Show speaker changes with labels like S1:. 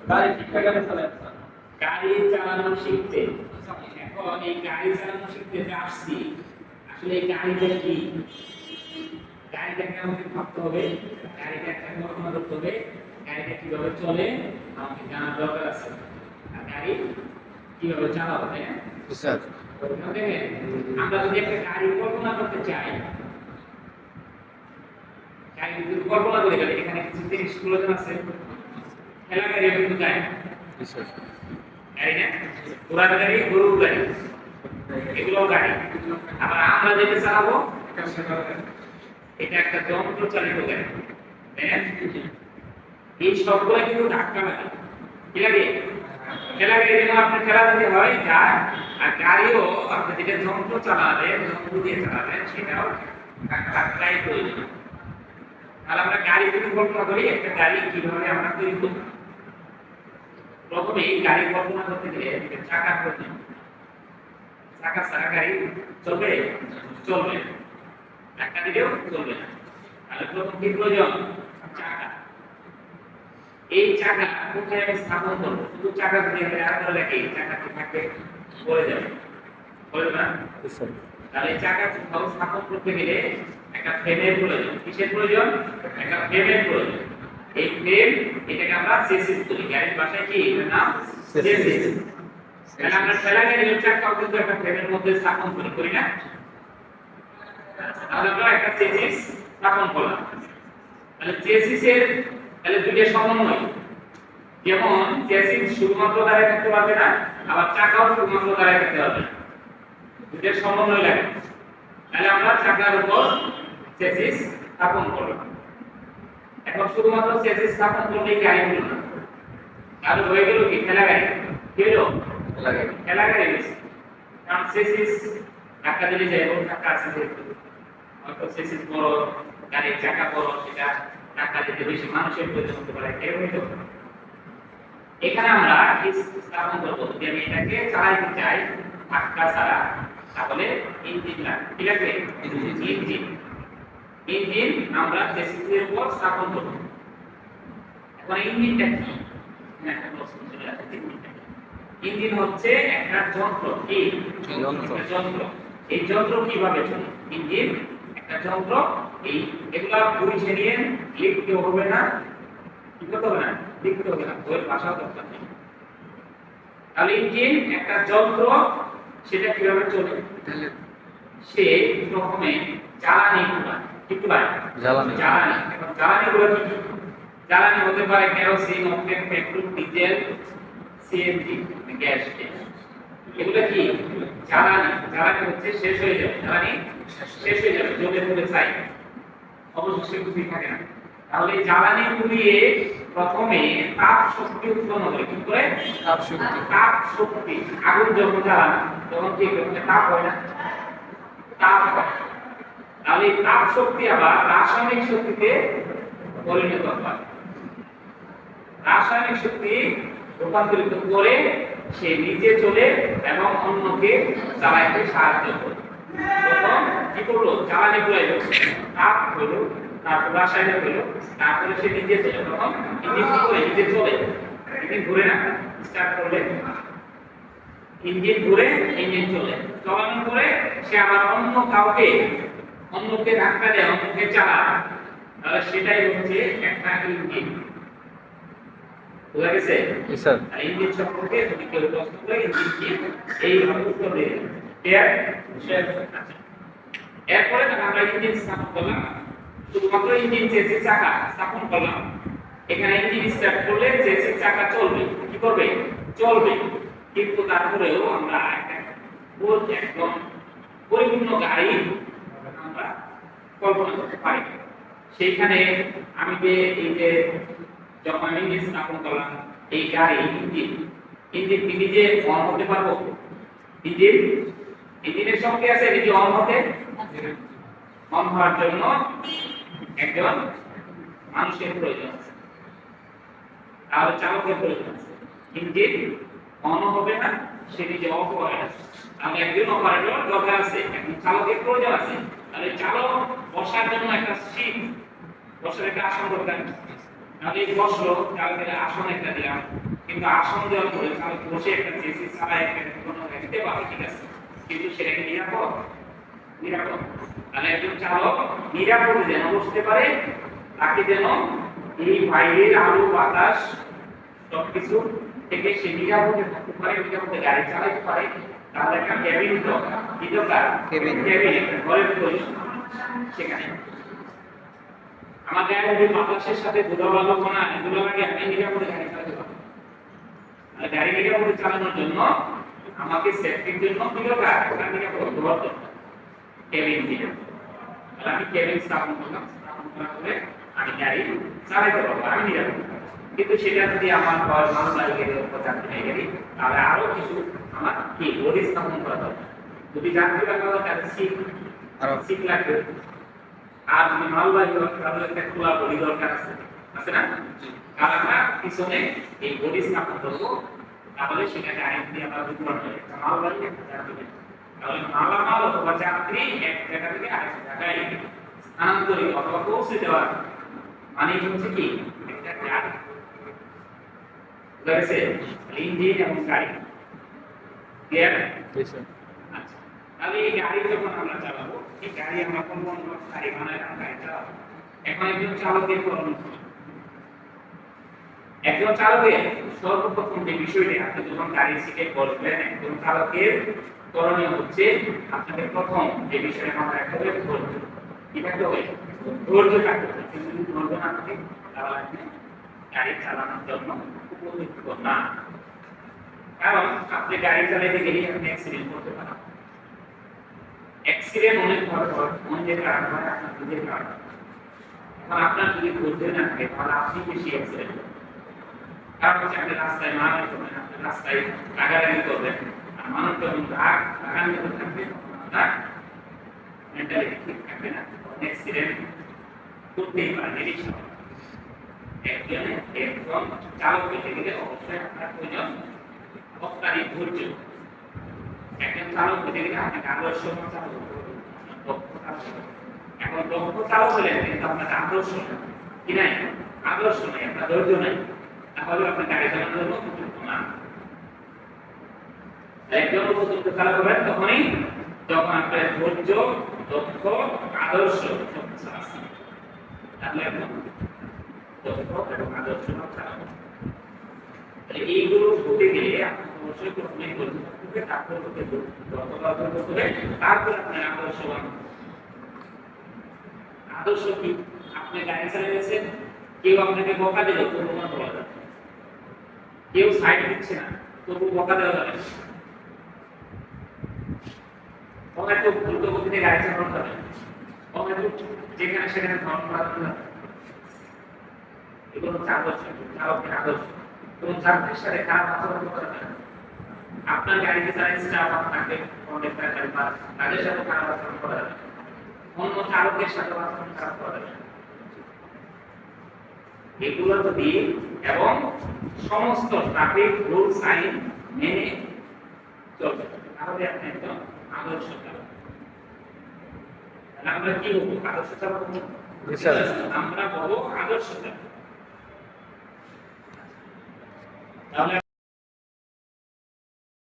S1: গাড়ি ঠিকঠাক চলে আসছে।
S2: গাড়ি চালানো শিখতে, এখন এই গাড়ি চালানো শিখতে যে আসছি, আসলে এই গাড়িটা কি, গাড়িটাকে আমাকে ভাবতে হবে, গাড়িটা একটা কল্পনা করতে হবে, গাড়িটা কিভাবে চলে আমাকে জানার দরকার আছে। আর গাড়ি কিভাবে চালাবো, তাই না?
S3: স্যার
S2: দেখেন, আমরা যদি একটা গাড়ি কল্পনা করতে চাই, গাড়ি যদি কল্পনা করি, তাহলে এখানে কিছু জিনিস প্রয়োজন আছে। ঠেলা গাড়ি কিন্তু গাড়ি,
S3: স্যার
S2: গাড়ি না, ঘোড়া গাড়ি, গরুর গাড়ি, এগুলো গাড়ি। আবার আমরা যেটা চালাবো এটা একটা যন্ত্র চালিত গাড়ি, তাই না? এই সবগুলো কিন্তু ধাক্কা লাগে, কি লাগে? ঠেলা গাড়ি যেমন আপনি ঠেলা দিতে হয় যায়, আর গাড়িও আপনি যেটা যন্ত্র চালাবেন, যন্ত্র দিয়ে চালাবেন, সেটাও ধাক্কাই প্রয়োজন। তাহলে আমরা গাড়ি যদি কল্পনা করি, একটা গাড়ি কিভাবে আমরা তৈরি করব? প্রথমে এই গাড়ি কল্পনা করতে গেলে চাকা প্রয়োজন। চাকা ছাড়া গাড়ি চলবে? চলবে না। চাকা দিলেও চলবে না। তাহলে প্রথম কি প্রয়োজন? চাকা। এই চাকা কোথায় আমি স্থাপন করবো? শুধু চাকা দিয়ে আর করে রাখি, চাকা কি থাকবে? পড়ে যাবে, পড়ে না?
S3: স্যার
S2: তাহলে এই চাকা স্থাপন করতে গেলে একটা ফ্রেমের প্রয়োজন। কিসের প্রয়োজন? একটা ফ্রেমের প্রয়োজন। এই ফ্রেম, এটাকে আমরা চেসিস বলি। গাড়ির ভাষায় কি এর নাম? চেসিস। তাহলে আমরা ঠেলা গাড়ির চাকাও কিন্তু একটা ফ্রেমের মধ্যে স্থাপন করি না? তাহলে আমরা একটা চেসিস স্থাপন করলাম। তাহলে চেসিসের তাহলে দুইটা সমন্বয়, যেমন চেসিস শুধুমাত্র দাঁড়ায় থাকতে পারবে না, আবার চাকাও শুধুমাত্র দাঁড়ায় থাকতে পারবে না, দুইটা সমন্বয় লাগে। তাহলে আমরা চাকার উপর চেসিস স্থাপন করলাম। এখন শুধুমাত্র চেসিস স্থাপন করলেই গাড়ি হলো না, আর হয়ে গেল কি? ঠেলা গাড়ি। কি হলো? ঠেলা গাড়ি হয়েছে। কারণ চেসিস ধাক্কা দিলে যায়, এবং ধাক্কা আছে যেহেতু, হয়তো চেসিস বড়, গাড়ির চাকা বড়, সেটা ধাক্কা দিতে বেশি মানুষের প্রয়োজন হতে পারে, এরকমই তো। এখানে আমরা স্থাপন করবো, যদি আমি এটাকে চালাইতে চাই ধাক্কা ছাড়া, তাহলে ইঞ্জিন লাগবে। কি লাগবে? ইঞ্জিন। ইঞ্জিন আমরা চেসিসের উপর স্থাপন করব। এখন ইঞ্জিনটা কি? ইঞ্জিন হচ্ছে একটা যন্ত্র। কি যন্ত্র? এই যন্ত্র কিভাবে চলে? ইঞ্জিন একটা যন্ত্র। এই এগুলা বুঝে নিয়ে লিখতে হবে না, কি করতে হবে না? লিখতে হবে না, বইয়ের ভাষাও দরকার নেই। তাহলে ইঞ্জিন একটা যন্ত্র, সেটা কিভাবে চলে? সে প্রথমে জ্বালানি
S3: জ্বালানি।
S2: এখন জ্বালানি গুলো কি? জ্বালানি হতে পারে kerosene, octane, petrol, diesel, CNG, gas. এগুলো কি? জ্বালানি। জ্বালানি হচ্ছে শেষ হয়ে যাবে, জ্বালানি শেষ হয়ে যাবে, জ্বলে পুড়ে ছাই, অবশিষ্ট কিছুই থাকে না। তাহলে জ্বালানি পুড়িয়ে প্রথমে তাপ শক্তি উৎপন্ন করে। কি করে? তাপ শক্তি। আগুন যখন জ্বালানো, তখন কি তাপ হয় না? তাপ হয়। তাহলে তাপ শক্তি আবার রাসায়নিক শক্তিতে পরিণত হয়। রাসায়নিক শক্তি রূপান্তরিত করে সে নিচে চলে এবং অন্যকে জ্বালাইতে সাহায্য করে। তখন কি করলো? জ্বালানি পুরাইলো, তাপ হলো, তারপর রাসায়নিক হলো, তারপরে সে নিচে চলে। তখন ইঞ্জিন কি করে? নিচে চলে। ইঞ্জিন ঘুরে না? স্টার্ট করলে ইঞ্জিন ঘুরে, ইঞ্জিন চলে। চলানোর পরে সে আবার অন্যকে ধাক্কা দেয়, অন্যকে চালায়। তাহলে সেটাই হচ্ছে একটা ইঞ্জিন। বুঝা গেছে?
S3: স্যার
S2: ইঞ্জিন সম্পর্কে যদি কেউ প্রশ্ন করে, ইঞ্জিন কি, এইভাবে উত্তর দিয়ে দেবে। ক্লিয়ার? এরপরে আমরা ইঞ্জিন স্থাপন করলাম, শুধুমাত্র ইঞ্জিন চেসিস চাকা স্থাপন করলাম। এখানে ইঞ্জিন স্টার্ট করলে চেসিস চাকা চলবে। কি করবে? চলবে। কিন্তু তারপরেও আমরা একদম পরিপূর্ণ গাড়ি আমরা কল্পনা করতে পারি। সেইখানে আমি যে এই যে যখন ইঞ্জিন স্থাপন করলাম, এই গাড়ি ইঞ্জিন কি নিজে অন হতে পারবো? ইঞ্জিনের শক্তি আছে নিজে অন হতে। অন হওয়ার জন্য একজন মানুষের প্রয়োজন আছে, তাহলে চালকের প্রয়োজন আছে। ইঞ্জিন অন হবে না, সে নিজে অফ হবে না, তাহলে একজন অপারেটর দরকার আছে, একজন চালকের প্রয়োজন আছে। তাহলে চালক বসার জন্য একটা সিট, বসার একটা আসন দরকার। তাহলে বসলো, চালকের আসন একটা দিলাম, কিন্তু আসন দেওয়ার পরে চালক বসে একটা চেসিস চালায় একটা কোনো দিতে পারে, ঠিক আছে, কিন্তু সেটা কি নিরাপদ? নিরাপদ। তাহলে একজন চালক নিরাপদে যেন বসতে পারে, তাকে যেন এই বাইরের আলো বাতাস সবকিছু থেকে সে নিরাপদে থাকতে পারে, নিরাপদে গাড়ি চালাতে পারে। তাহলে একটা ক্যাবিন দরকার, কি দরকার?
S3: Cabin.
S2: ক্যাবিন, একটা ঘরের প্রয়োজন সেখানে। আমার গায়ে যদি বাতাসের সাথে ধুলোবালু কণা এগুলো লাগে, আমি নিরাপদে গাড়ি চালাতে পারবো। আর গাড়ি নিরাপদে চালানোর জন্য আমাকে সেফটির জন্য কি দরকার? একটা নিরাপদ ঘর দরকার, ক্যাবিন দিয়ে। তাহলে আমি ক্যাবিন স্থাপন করলাম, স্থাপন করার পরে আমি গাড়ি চালাতে পারবো, আমি নিরাপদ। কিন্তু সেটা যদি আমার বয়স মানুষ লাগে যাত্রী নিয়ে গেলি, তাহলে আরো কিছু আমার কি বডি স্থাপন করা দরকার। যদি যাত্রী লাগা হয় তাহলে সিট লাগবে। আর যদি মালবাহী হয় তাহলে একটা খোলা বডি দরকার আছে না? আর আমরা পিছনে এই বডি স্থাপন করবো, তাহলে সেটাকে আইন দিয়ে আমরা বিতরণ করি, একটা মালবাহী একটা যাত্রী। তাহলে মালামাল অথবা যাত্রী এক জায়গা থেকে আরেক জায়গায় স্থানান্তরিত অথবা পৌঁছে দেওয়ার মানে হচ্ছে কি একটা গাড়ি। বুঝেছে? ইঞ্জিন এবং গাড়ি ক্লিয়ার? আচ্ছা, তাহলে এই গাড়ি যখন আমরা চালাবো, এই গাড়ি আমরা কোন কোন গাড়ি বানাই আমরা গাড়ি চালাবো। এখন একজন চালকের করণীয় কি? একজন চালকের সর্বপ্রথম যে বিষয়টি, আপনি যখন গাড়ির সিটে বসবেন, একজন চালকের করণীয় হচ্ছে আপনাকে প্রথম যে বিষয়টা মাথায় রাখতে হবে ধৈর্য। কি থাকতে হবে? ধৈর্য থাকতে হবে। যদি ধৈর্য না থাকে তাহলে আপনি গাড়ি চালানোর জন্য উপযুক্ত না। কারণ আপনি গাড়ি চালাতে গেলে আপনি অ্যাক্সিডেন্ট করতে পারেন। অ্যাক্সিডেন্ট অনেক ভাবে হয়, অনেকের কারণ হয়, আপনার নিজের কারণ। এখন আপনার যদি ধৈর্য না থাকে তাহলে আপনি বেশি অ্যাক্সিডেন্ট করবেন। কারণ হচ্ছে আপনি রাস্তায় মারামারি করবেন, আপনি রাস্তায় রাগারাগি করবেন, আর মানুষ যখন রাগান্বিত থাকবে তার মেন্টালিটি ঠিক থাকবে না, অ্যাক্সিডেন্ট করতেই পারে। একজন চালক হতে গেলে অবশ্যই আপনার প্রয়োজন বক্তারই ধৈর্য। একজন চালক হতে গেলে আপনাকে আদর্শ চালক হতে হবে, দক্ষ চালক হতে হবে। এখন দক্ষ চালক হলে কিন্তু আপনার আদর্শ কি নাই? আদর্শ নাই, আপনার ধৈর্য নাই, তাহলে আপনার গাড়ি চালানোর জন্য উপযুক্ত না। একজন উপযুক্ত চালক হবেন তখনই যখন আপনার ধৈর্য, দক্ষ, আদর্শ সবকিছু আছে, তাহলে একদম দক্ষ এবং আদর্শ চালক। এইগুলো হতে গেলে আপনার অবশ্যই প্রথমে ধৈর্য থাকতে হবে, তারপর হতে দক্ষতা অর্জন করতে হবে, তারপর আপনার আদর্শবান। আদর্শ কি? আপনি গাড়ি চালাচ্ছেন, কেউ আপনাকে বকা দিল তবু না বলা যাবে, কেউ সাইড দিচ্ছে না তবু বকা দেওয়া যাবে, হয়তো দ্রুত গতিতে গাড়ি চালানো যাবে, হয়তো যেখানে সেখানে ধর্ম করা যাবে। এগুলো হচ্ছে আদর্শ, চালকের আদর্শ। এবং যাত্রীর সাথে খারাপ আচরণ করা যাবে না। আপনার গাড়িতে যারা স্টাফ আপনাকে কন্ডাক্টর ড্রাইভার তাদের সাথে খারাপ আচরণ করা যাবে না, অন্য চালকের সাথে আচরণ খারাপ করা যাবে না। এগুলো যদি এবং সমস্ত ট্রাফিক রুলস আইন মেনে চলবে তাহলে আপনি একদম আদর্শ চালক। আমরা কি হবো? আদর্শ চালক হবো। আমরা বলবো আদর্শ চালক। তাহলে